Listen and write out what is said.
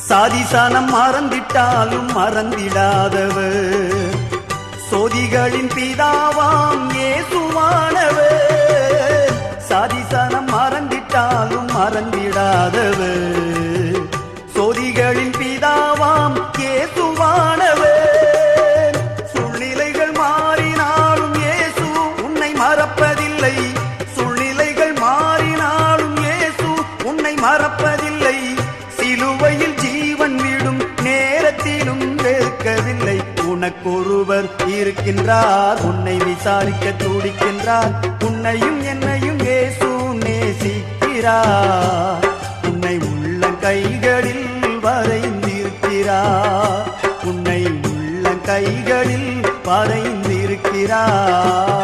சாதிசனம் மறந்திட்டாலும் மறந்திடாதவர், சோதிகளின் பிதாவாம் இயேசுவானவர். சாதிசனம் மறந்திட்டாலும் மறந்திடாதவர், சோதிகளின் பிதாவாம் இயேசுவானவர். சூழ்நிலைகள் மாறினாலும் இயேசு உன்னை மறப்பதில்லை. சூழ்நிலைகள் மாறினாலும் இயேசு உன்னை மறப்பதில்லை. சிலுவையில் ஜீவன் விடும் நேரத்திலும் வெறுக்கவில்லை. உனக்கொருவர் இருக்கின்றார், உன்னை விசாரிக்க துடிக்கின்றார். உன்னையும் என்னையும் இயேசு நேசிக்கிறார். உன்னை உள்ளங்கைகளில் வரைந்திருக்கிறார். உன்னை உள்ளங்கைகளில் வரைந்திருக்கிறார்.